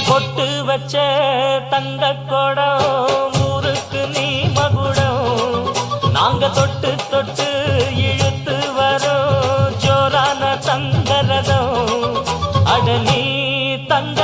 பொட்டு வச்ச தங்க கொடம் ஊருக்கு நீ மகுடம் நாங்க தொட்டு தொட்டு இழுத்து வரோம் ஜோரான தங்கரதம் அட நீ தங்க